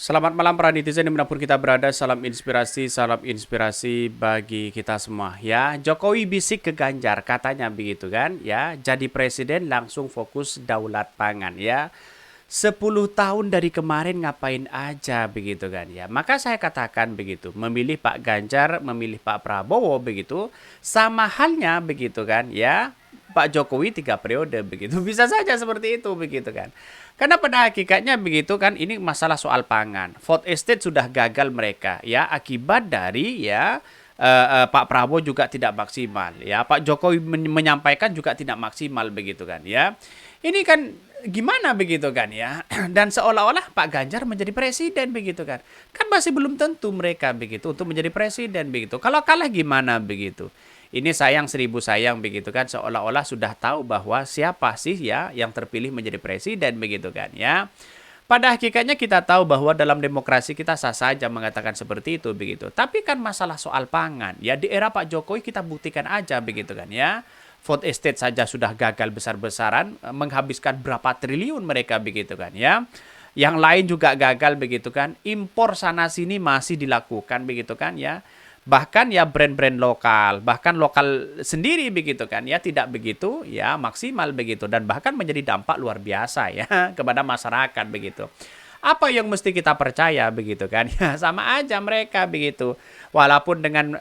Selamat malam para netizen dimanapun kita berada, salam inspirasi bagi kita semua ya. Jokowi bisik ke Ganjar, katanya begitu kan ya, jadi presiden langsung fokus daulat pangan ya. 10 tahun dari kemarin ngapain aja begitu kan ya. Maka saya katakan begitu, memilih Pak Ganjar, memilih Pak Prabowo begitu, sama halnya begitu kan ya. Pak Jokowi 3 periode begitu. Bisa saja seperti itu begitu kan. Karena pada hakikatnya begitu kan, ini masalah soal pangan. Food estate sudah gagal mereka ya, akibat dari ya Pak Prabowo juga tidak maksimal ya, Pak Jokowi menyampaikan juga tidak maksimal begitu kan ya. Ini kan gimana begitu kan ya. Dan seolah-olah Pak Ganjar menjadi presiden begitu kan. Kan masih belum tentu mereka begitu untuk menjadi presiden begitu. Kalau kalah gimana begitu. Ini sayang seribu sayang begitu kan, seolah-olah sudah tahu bahwa siapa sih ya yang terpilih menjadi presiden begitu kan ya. Pada hakikatnya kita tahu bahwa dalam demokrasi kita sah saja mengatakan seperti itu begitu. Tapi kan masalah soal pangan ya, di era Pak Jokowi kita buktikan aja begitu kan ya. Food estate saja sudah gagal besar-besaran, menghabiskan berapa triliun mereka begitu kan ya. Yang lain juga gagal begitu kan. Impor sana sini masih dilakukan begitu kan ya. Bahkan ya brand-brand lokal, bahkan lokal sendiri begitu kan ya, tidak begitu ya maksimal begitu, dan bahkan menjadi dampak luar biasa ya kepada masyarakat begitu. Apa yang mesti kita percaya begitu kan ya, sama aja mereka begitu. Walaupun dengan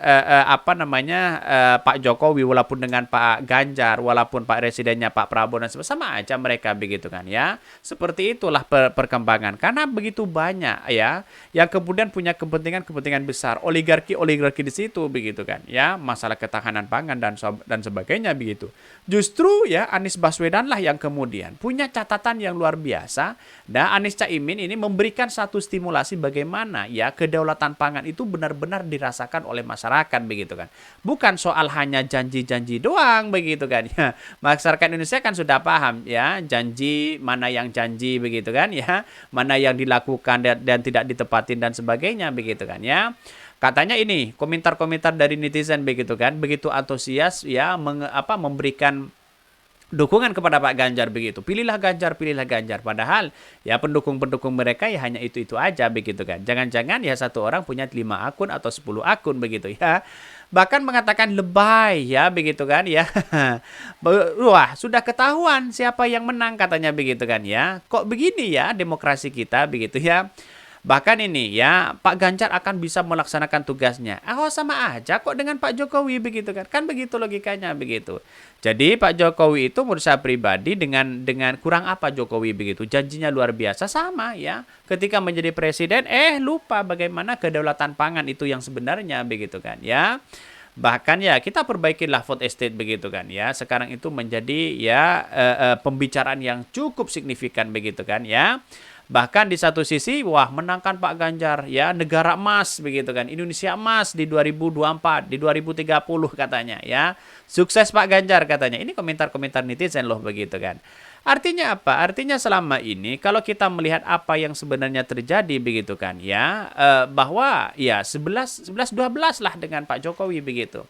apa namanya Pak Jokowi, walaupun dengan Pak Ganjar, walaupun Pak Presidennya Pak Prabowo dan sama aja mereka begitu kan ya. Seperti itulah perkembangan, karena begitu banyak ya yang kemudian punya kepentingan-kepentingan besar, oligarki-oligarki di situ begitu kan ya, masalah ketahanan pangan dan sebagainya begitu. Justru ya Anies Baswedan lah yang kemudian punya catatan yang luar biasa. Nah, Anies Caimin ini memberikan satu stimulasi bagaimana ya kedaulatan pangan itu benar-benar dirasakan oleh masyarakat begitu kan. Bukan soal hanya janji-janji doang begitu kan ya. Masyarakat Indonesia kan sudah paham ya, janji mana yang janji begitu kan ya, mana yang dilakukan dan tidak ditepatin dan sebagainya begitu kan ya. Katanya ini komentar-komentar dari netizen begitu kan, begitu antusias ya memberikan dukungan kepada Pak Ganjar begitu. Pilihlah Ganjar, pilihlah Ganjar. Padahal ya pendukung-pendukung mereka ya hanya itu-itu aja begitu kan. Jangan-jangan ya satu orang punya 5 akun atau 10 akun begitu ya. Bahkan mengatakan lebay ya begitu kan ya. Wah, sudah ketahuan siapa yang menang katanya begitu kan ya. Kok begini ya demokrasi kita begitu ya. Bahkan ini ya, Pak Ganjar akan bisa melaksanakan tugasnya. Oh, sama aja kok dengan Pak Jokowi begitu kan. Kan begitu logikanya begitu. Jadi Pak Jokowi itu menurut saya pribadi dengan kurang apa Jokowi begitu. Janjinya luar biasa sama ya. Ketika menjadi presiden lupa bagaimana kedaulatan pangan itu yang sebenarnya begitu kan ya. Bahkan ya kita perbaikilah food estate begitu kan ya. Sekarang itu menjadi ya pembicaraan yang cukup signifikan begitu kan ya. Bahkan di satu sisi, wah menangkan Pak Ganjar, ya negara emas begitu kan, Indonesia emas di 2024, di 2030 katanya ya. Sukses Pak Ganjar katanya. Ini komentar-komentar netizen loh begitu kan. Artinya apa? Artinya selama ini kalau kita melihat apa yang sebenarnya terjadi begitu kan ya, bahwa ya 11 12 lah dengan Pak Jokowi begitu.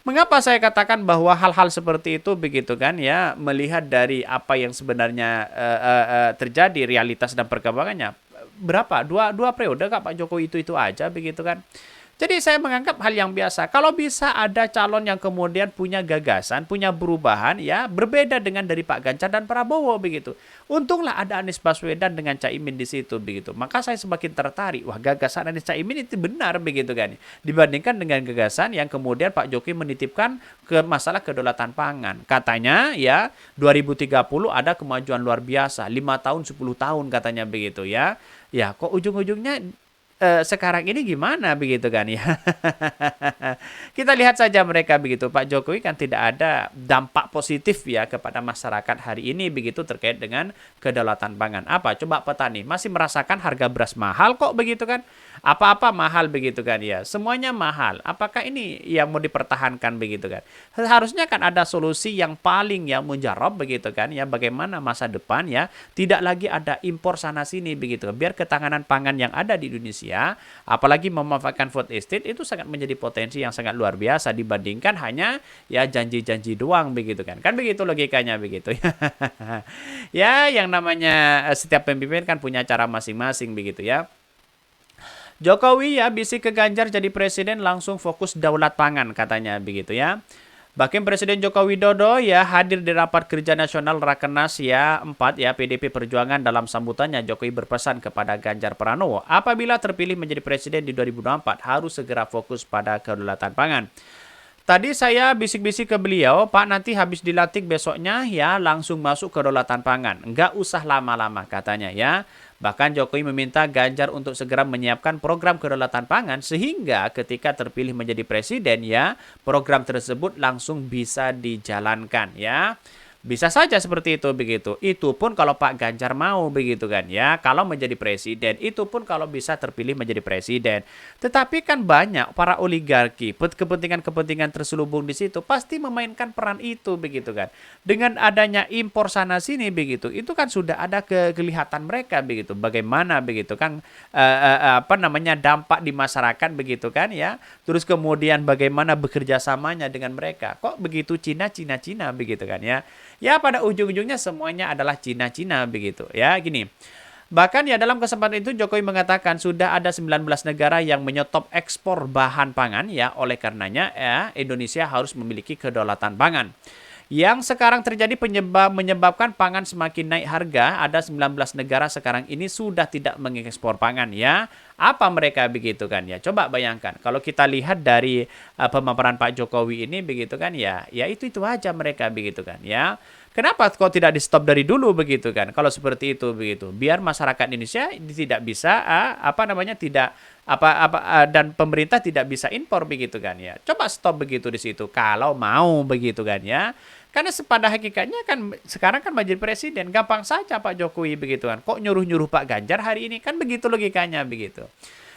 Mengapa saya katakan bahwa hal-hal seperti itu begitu kan ya, melihat dari apa yang sebenarnya terjadi realitas dan perkembangannya, berapa dua periode Kak Pak Jokowi itu aja begitu kan. Jadi saya menganggap hal yang biasa. Kalau bisa ada calon yang kemudian punya gagasan, punya perubahan ya, berbeda dengan dari Pak Ganjar dan Prabowo begitu. Untunglah ada Anies Baswedan dengan Caimin di situ begitu. Maka saya semakin tertarik. Wah, gagasan Anies Caimin itu benar begitu kan. Dibandingkan dengan gagasan yang kemudian Pak Jokowi menitipkan ke masalah kedaulatan pangan. Katanya ya 2030 ada kemajuan luar biasa, 5 tahun 10 tahun katanya begitu ya. Ya, kok ujung-ujungnya sekarang ini gimana begitu kan ya. Kita lihat saja mereka begitu. Pak Jokowi kan tidak ada dampak positif ya kepada masyarakat hari ini begitu terkait dengan kedaulatan pangan. Apa? Coba petani masih merasakan harga beras mahal kok begitu kan. Apa-apa mahal begitu kan ya. Semuanya mahal. Apakah ini yang mau dipertahankan begitu kan? Harusnya kan ada solusi yang paling yang menjawab begitu kan ya. Bagaimana masa depan ya tidak lagi ada impor sana sini begitu. Biar ketahanan pangan yang ada di Indonesia, apalagi memanfaatkan food estate itu sangat menjadi potensi yang sangat luar biasa dibandingkan hanya ya janji-janji doang begitu kan. Kan begitu logikanya begitu ya. Ya, yang namanya setiap pemimpin kan punya cara masing-masing begitu ya. Jokowi ya bisik ke Ganjar jadi presiden langsung fokus daulat pangan katanya begitu ya. Bahkan Presiden Joko Widodo ya hadir di rapat kerja nasional Rakernas ya 4 ya PDP Perjuangan. Dalam sambutannya Jokowi berpesan kepada Ganjar Pranowo apabila terpilih menjadi presiden di 2024 harus segera fokus pada kedaulatan pangan. Tadi saya bisik-bisik ke beliau, Pak nanti habis dilantik besoknya ya langsung masuk kedaulatan pangan. Nggak usah lama-lama katanya ya. Bahkan Jokowi meminta Ganjar untuk segera menyiapkan program kedaulatan pangan sehingga ketika terpilih menjadi presiden ya program tersebut langsung bisa dijalankan ya. Bisa saja seperti itu begitu. Itu pun kalau Pak Ganjar mau begitu kan ya. Kalau menjadi presiden, itu pun kalau bisa terpilih menjadi presiden. Tetapi kan banyak para oligarki, kepentingan-kepentingan terselubung di situ pasti memainkan peran itu begitu kan. Dengan adanya impor sana sini begitu, itu kan sudah ada kelihatan mereka begitu. Bagaimana begitu kan dampak di masyarakat begitu kan ya. Terus kemudian bagaimana bekerja samanya dengan mereka. Kok begitu Cina begitu kan ya. Ya pada ujung-ujungnya semuanya adalah Cina begitu ya gini. Bahkan ya dalam kesempatan itu Jokowi mengatakan sudah ada 19 negara yang menyetop ekspor bahan pangan ya oleh karenanya ya Indonesia harus memiliki kedaulatan pangan. Yang sekarang terjadi menyebabkan pangan semakin naik harga, ada 19 negara sekarang ini sudah tidak mengekspor pangan ya. Apa mereka begitu kan ya? Coba bayangkan kalau kita lihat dari pemaparan Pak Jokowi ini begitu kan ya. Ya itu aja mereka begitu kan ya. Kenapa kok tidak di stop dari dulu begitu kan? Kalau seperti itu begitu, biar masyarakat Indonesia tidak bisa dan pemerintah tidak bisa impor begitu kan ya. Coba stop begitu di situ kalau mau begitu kan ya. Karena pada hakikatnya kan sekarang kan menjadi presiden gampang saja Pak Jokowi begitu kan. Kok nyuruh-nyuruh Pak Ganjar hari ini kan begitu logikanya begitu.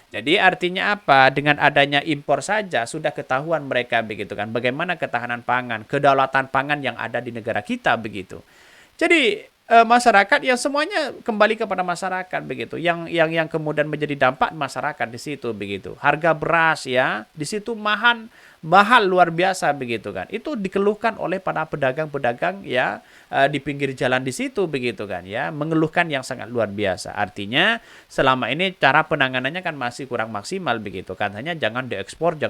Jadi artinya apa? Dengan adanya impor saja sudah ketahuan mereka begitu kan. Bagaimana ketahanan pangan, kedaulatan pangan yang ada di negara kita begitu. Jadi masyarakat yang semuanya kembali kepada masyarakat begitu. Yang kemudian menjadi dampak masyarakat di situ begitu. Harga beras ya di situ mahal luar biasa begitu kan. Itu dikeluhkan oleh para pedagang-pedagang ya di pinggir jalan di situ begitu kan ya, mengeluhkan yang sangat luar biasa. Artinya selama ini cara penanganannya kan masih kurang maksimal begitu. Katanya jangan diekspor.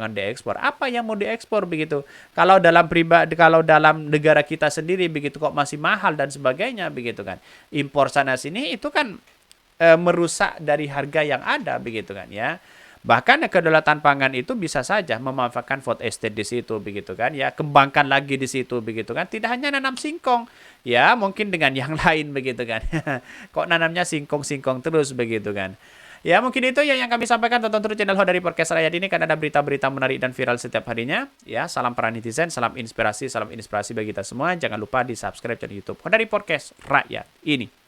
Apa yang mau diekspor begitu? Kalau dalam negara kita sendiri begitu kok masih mahal dan sebagainya begitu kan. Impor sana sini itu kan merusak dari harga yang ada begitu kan ya. Bahkan kedaulatan pangan itu bisa saja memanfaatkan food estate di situ begitu kan ya, kembangkan lagi di situ begitu kan, tidak hanya nanam singkong ya, mungkin dengan yang lain begitu kan. Kok nanamnya singkong terus begitu kan. Ya mungkin itu yang kami sampaikan. Tonton terus channel Hodari Podcast Rakyat ini kan ada berita-berita menarik dan viral setiap harinya. Ya salam para netizen, salam inspirasi bagi kita semua. Jangan lupa di subscribe channel YouTube Hodari Podcast Rakyat ini.